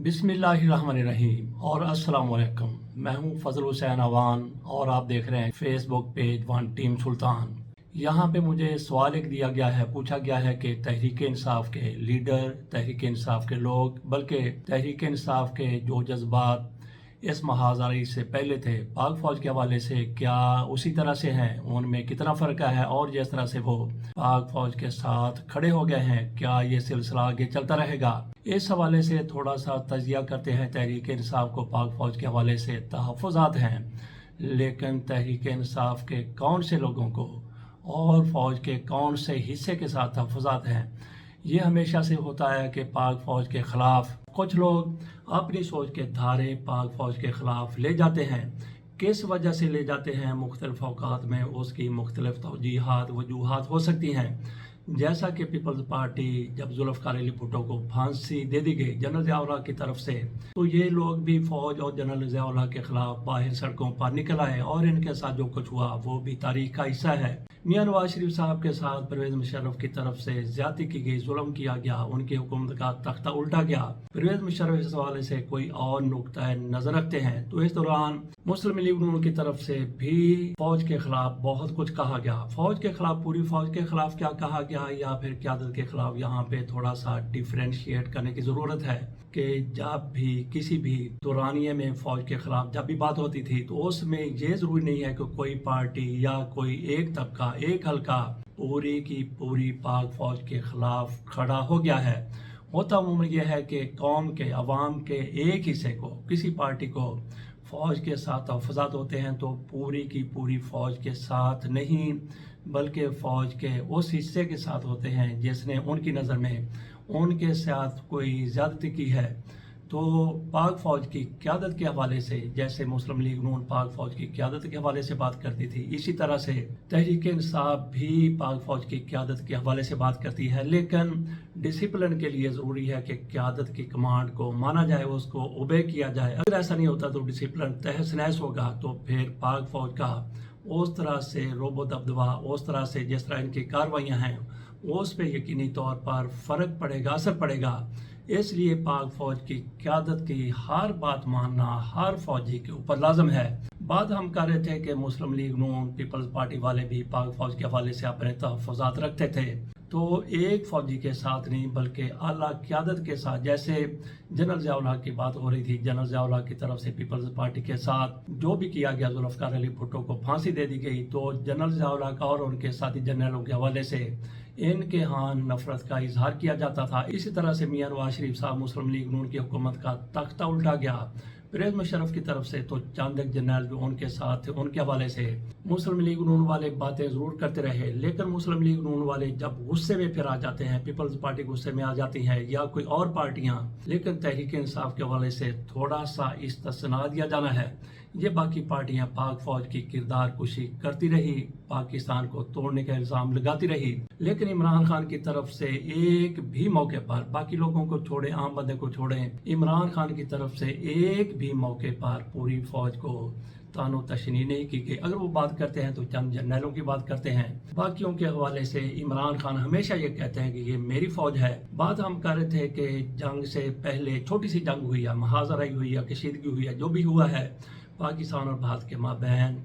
बिस्मिल्लाहिर्रहमानिर्रहीम और अस्सलाम वालेकुम। मैं हूं फजल हुसैन अवान और आप देख रहे हैं फेसबुक पेज वन टीम सुल्तान। यहाँ पे मुझे सवाल एक दिया गया है, पूछा गया है कि तहरीक इंसाफ के लीडर, तहरीक इंसाफ के लोग, बल्कि तहरीक इंसाफ के जो जज्बात इस महाजारी से पहले थे पाक फौज के हवाले से क्या उसी तरह से हैं, उनमें कितना फ़र्क है, और जिस तरह से वो पाक फौज के साथ खड़े हो गए हैं क्या ये सिलसिला आगे चलता रहेगा। इस हवाले से थोड़ा सा तजिया करते हैं। तहरीक इंसाफ को पाक फौज के हवाले से तहफ़्फ़ुज़ात हैं, लेकिन तहरीक इंसाफ के कौन से लोगों को और फौज के कौन से हिस्से के साथ तहफ़्फ़ुज़ात हैं। ये हमेशा से होता है कि पाक फौज के ख़िलाफ़ कुछ लोग अपनी सोच के धारे पाक फौज के ख़िलाफ़ ले जाते हैं। किस वजह से ले जाते हैं, मुख्तलिफ़ औक़ात में उसकी मुख्तलिफ़ तौजीहात वजूहात हो सकती हैं। जैसा कि पीपल्स पार्टी जब जुल्फ़िकार अली भुट्टो को फांसी दे दी गई जनरल ज़िया-उल हक़ की तरफ से, तो ये लोग भी फ़ौज और जनरल ज़िया-उल हक़ के ख़िलाफ़ बाहर सड़कों पर निकल आए और इनके साथ जो कुछ हुआ वो भी तारीख़ का हिस्सा है। मियां नवाज शरीफ साहब के साथ परवेज़ मुशर्रफ की तरफ से ज़्यादती की गई, जुल्म किया गया, उनकी हुकूमत का तख्ता उल्टा गया। परवेज़ मुशर्रफ इस हवाले से कोई और नुक्ता नज़र रखते हैं तो इस दौरान मुस्लिम लीग नून की तरफ से भी फौज के खिलाफ बहुत कुछ कहा गया। फौज के खिलाफ, पूरी फौज के खिलाफ क्या कहा गया या फिर क़यादत के खिलाफ, यहाँ पे थोड़ा सा डिफरेंशिएट करने की ज़रूरत है कि जब भी किसी भी दौरानिए में फौज के खिलाफ जब भी बात होती थी तो उसमें ये ज़रूरी नहीं है कि कोई पार्टी या कोई एक तबका, एक हल्का पूरी की पूरी पाक फौज के खिलाफ खड़ा हो गया है। होता अमूमन यह है कि कौम के, अवाम के एक हिस्से को, किसी पार्टी को फ़ौज के साथ तहफ़्फ़ुज़ात होते हैं तो पूरी की पूरी फ़ौज के साथ नहीं, बल्कि फ़ौज के उस हिस्से के साथ होते हैं जिसने उनकी नज़र में उनके साथ कोई ज़्यादती की है। तो पाक फ़ौज की क़यादत के हवाले से, जैसे मुस्लिम लीग नून पाक फ़ौज की क़यादत के हवाले से बात करती थी, इसी तरह से तहरीक इंसाफ भी पाक फ़ौज की क़यादत के हवाले से बात करती है। लेकिन डिसिप्लिन के लिए ज़रूरी है कि क़यादत की कमांड को माना जाए, उसको ओबे किया जाए। अगर ऐसा नहीं होता तो डिसिप्लिन तहस नहस होगा, तो फिर पाक फ़ौज का उस तरह से रोबो दबदबा, उस तरह से जिस तरह इनकी कार्रवाइयाँ हैं, उस पर यकीनी तौर पर फ़र्क पड़ेगा, असर पड़ेगा। इसलिए पाक फौज की क़यादत की हर बात मानना हर फौजी के ऊपर लाजम है। बात हम कर रहे थे कि मुस्लिम लीग नून, पीपल्स पार्टी वाले भी पाक फौज के हवाले से अपने तहफ़्फ़ुज़ात रखते थे, तो एक फौजी के साथ नहीं बल्कि आला क़यादत के साथ, जैसे जनरल ज़िया-उल हक़ की बात हो रही थी, जनरल ज़िया-उल हक़ की तरफ से पीपल्स पार्टी के साथ जो भी किया गया, जुल्फ़िकार अली भुट्टो को फांसी दे दी गई, तो जनरल ज़िया-उल हक़ और उनके साथी जनरलों के हवाले से इनके यहाँ नफरत का इजहार किया जाता था। इसी तरह से मियां नवाज शरीफ साहब, मुस्लिम लीग नून की हुकूमत का तख्ता उल्टा गया परवेज़ मुशर्रफ की तरफ से, तो चंद एक जनरल जो उनके साथ थे उनके हवाले से मुस्लिम लीग नून वाले बातें ज़रूर करते रहे। लेकिन मुस्लिम लीग नून वाले जब गुस्से में फिर आ जाते हैं, पीपल्स पार्टी गुस्से में आ जाती है या कोई और पार्टियां, लेकिन तहरीक इंसाफ के हवाले से थोड़ा सा इस्तिस्ना दिया जाना है। ये बाकी पार्टियां पाक फौज की किरदार कुशी करती रही, पाकिस्तान को तोड़ने का इल्ज़ाम लगाती रही, लेकिन इमरान खान की तरफ से एक भी मौके पर, बाकी लोगों को छोड़े, आम बंदे को छोड़े, इमरान खान की तरफ से एक भी मौके पर पूरी फौज को तानो तशनी नहीं की गई। अगर वो बात करते हैं तो चंद जर्नलों की बात करते हैं, बाकियों के हवाले से इमरान खान हमेशा ये कहते हैं कि ये मेरी फौज है। बात हम कर रहे थे कि जंग से पहले छोटी सी जंग हुई है, महाजराई हुई है, कशीदगी हुई है, जो भी हुआ है पाकिस्तान और भारत के माबैन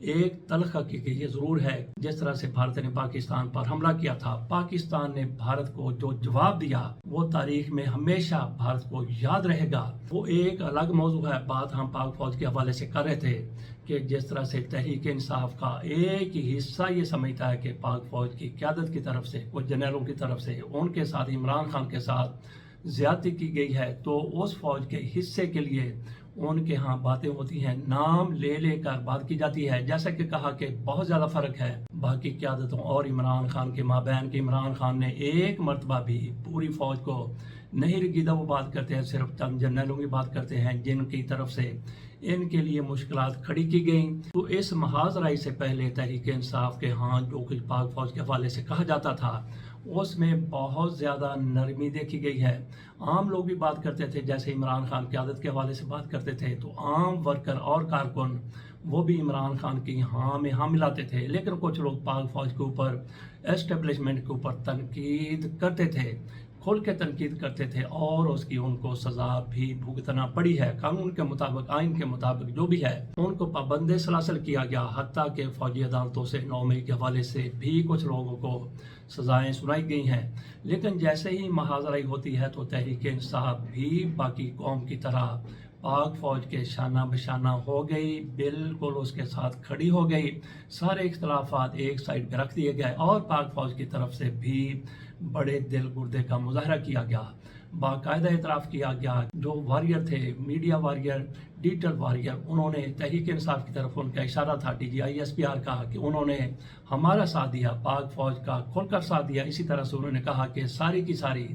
एक तल्ख़ हकीकत ये ज़रूर है। जिस तरह से भारत ने पाकिस्तान पर हमला किया था, पाकिस्तान ने भारत को जो जवाब दिया वो तारीख में हमेशा भारत को याद रहेगा। वो एक अलग मौजू है। बात हम पाक फौज के हवाले से कर रहे थे कि जिस तरह से तहरीक इंसाफ का एक ही हिस्सा ये समझता है कि पाक फौज की क़यादत की तरफ से, कुछ जनरलों की तरफ से, उनके साथ इमरान खान के साथ ज़्यादती की गई है, तो उस फौज के हिस्से के लिए उनके यहाँ बातें होती हैं, नाम ले लेकर बात की जाती है। जैसा कि कहा कि बहुत ज़्यादा फ़र्क है बाकी क़यादतों और इमरान खान के माबैन कि इमरान खान ने एक मरतबा भी पूरी फ़ौज को नहीं रगीदा वो बात करते हैं, सिर्फ चंद जनरलों की बात करते हैं जिनकी तरफ से इनके लिए मुश्किलात खड़ी की गई। तो इस महाजराई से पहले तहरीक इंसाफ के यहाँ जो कुछ पाक फौज के हवाले से कहा जाता था उसमें बहुत ज़्यादा नरमी देखी गई है। आम लोग भी बात करते थे, जैसे इमरान खान क़यादत के हवाले से बात करते थे तो आम वर्कर और कारकुन वो भी इमरान खान की हाँ में हाँ मिलाते थे। लेकिन कुछ लोग पाक फौज के ऊपर, एस्टेब्लिशमेंट के ऊपर तनकीद करते थे। کھل کے تنقید کرتے تھے اور اس کی ان کو سزا بھی بھگتنا پڑی ہے۔ قانون کے مطابق، آئین کے مطابق جو بھی ہے، ان کو پابند سلاسل کیا گیا، حتیٰ کہ فوجی عدالتوں سے 9 مئی کے حوالے سے بھی کچھ لوگوں کو سزائیں سنائی گئی ہیں۔ لیکن جیسے ہی محاذرائی ہوتی ہے تو تحریک انصاف بھی باقی قوم کی طرح پاک فوج کے شانہ بشانہ ہو گئی، بالکل اس کے ساتھ کھڑی ہو گئی۔ سارے اختلافات ایک سائڈ پہ رکھ دیے گئے اور پاک فوج کی طرف سے بھی بڑے دل گردے کا مظاہرہ کیا گیا، باقاعدہ اعتراف کیا گیا۔ جو واریر تھے، میڈیا واریر، ڈیجیٹل واریر، انہوں نے تحریک انصاف کی طرف ان کا اشارہ تھا DGI/SPR کا کہ انہوں نے ہمارا ساتھ دیا، پاک فوج کا کھل کر ساتھ دیا۔ اسی طرح سے انہوں نے کہا کہ ساری کی ساری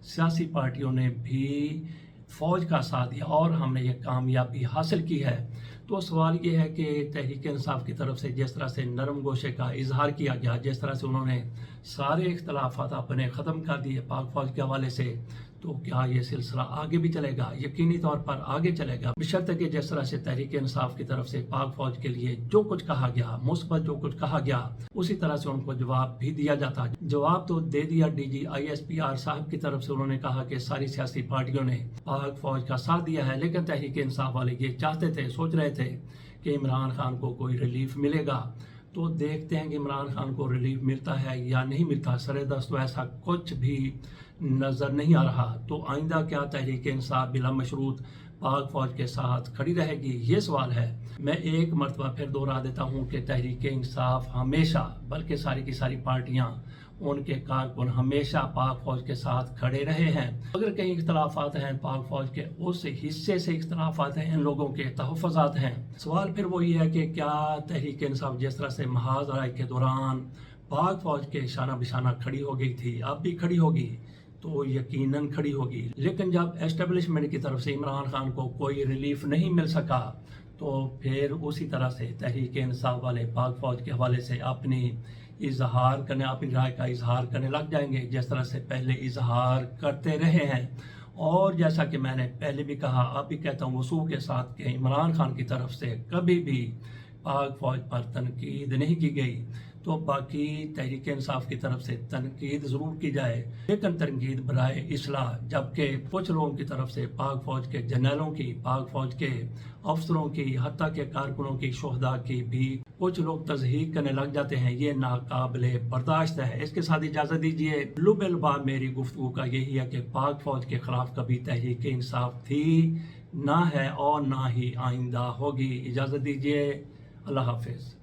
سیاسی پارٹیوں نے بھی فوج کا ساتھ دیا اور ہم نے یہ کامیابی حاصل کی ہے۔ تو سوال یہ ہے کہ تحریک انصاف کی طرف سے جس طرح سے نرم گوشے کا اظہار کیا گیا، جس طرح سے انہوں نے سارے اختلافات اپنے ختم کر دیے پاک فوج کے حوالے سے، تو کیا یہ سلسلہ آگے بھی چلے گا؟ یقینی طور پر آگے چلے گا، بشرطے کہ جس طرح سے تحریک انصاف کی طرف سے پاک فوج کے لیے جو کچھ کہا گیا، مثبت جو کچھ کہا گیا، اسی طرح سے ان کو جواب بھی دیا جاتا۔ جواب تو دے دیا DGI/SPR صاحب کی طرف سے۔ انہوں نے کہا کہ ساری سیاسی پارٹیوں نے پاک فوج کا ساتھ دیا ہے، لیکن تحریک انصاف والے یہ چاہتے تھے، سوچ رہے تھے کہ عمران خان کو کوئی ریلیف ملے گا۔ تو دیکھتے ہیں کہ عمران خان کو ریلیف ملتا ہے یا نہیں ملتا۔ سر دست تو ایسا کچھ بھی نظر نہیں آ رہا۔ تو آئندہ کیا تحریک انصاف بلا مشروط پاک فوج کے ساتھ کھڑی رہے گی؟ یہ سوال ہے۔ میں ایک مرتبہ پھر دوہرا دیتا ہوں کہ تحریک انصاف ہمیشہ، بلکہ ساری کی ساری پارٹیاں، ان کے کارکن ہمیشہ پاک فوج کے ساتھ کھڑے رہے ہیں۔ اگر کہیں اختلافات ہیں پاک فوج کے اس حصے سے اختلافات ہیں، ان لوگوں کے تحفظات ہیں، سوال پھر وہی ہے کہ کیا تحریک انصاف جس طرح سے محاذرائی کے دوران پاک فوج کے شانہ بشانہ کھڑی ہو گئی تھی، اب بھی کھڑی ہوگی؟ تو یقیناً کھڑی ہوگی۔ لیکن جب اسٹیبلشمنٹ کی طرف سے عمران خان کو کوئی ریلیف نہیں مل سکا تو پھر اسی طرح سے تحریک انصاف والے پاک فوج کے حوالے سے اپنی رائے کا اظہار کرنے لگ جائیں گے، جس طرح سے پہلے اظہار کرتے رہے ہیں۔ اور جیسا کہ میں نے پہلے بھی کہا، اب بھی کہتا ہوں وضوح کے ساتھ کہ عمران خان کی طرف سے کبھی بھی پاک فوج پر تنقید نہیں کی گئی۔ تو باقی تحریک انصاف کی طرف سے تنقید ضرور کی جائے، لیکن تنقید برائے اصلاح، جبکہ کچھ لوگوں کی طرف سے پاک فوج کے جنرلوں کی، پاک فوج کے افسروں کی، حتیٰ کہ کارکنوں کی، شہداء کی بھی کچھ لوگ تضحیق کرنے لگ جاتے ہیں۔ یہ ناقابل برداشت ہے۔ اس کے ساتھ اجازت دیجیے، لب الباب میری گفتگو کا یہی ہے کہ پاک فوج کے خلاف کبھی تحریک انصاف تھی نہ ہے اور نہ ہی آئندہ ہوگی۔ اجازت دیجیے، اللہ حافظ۔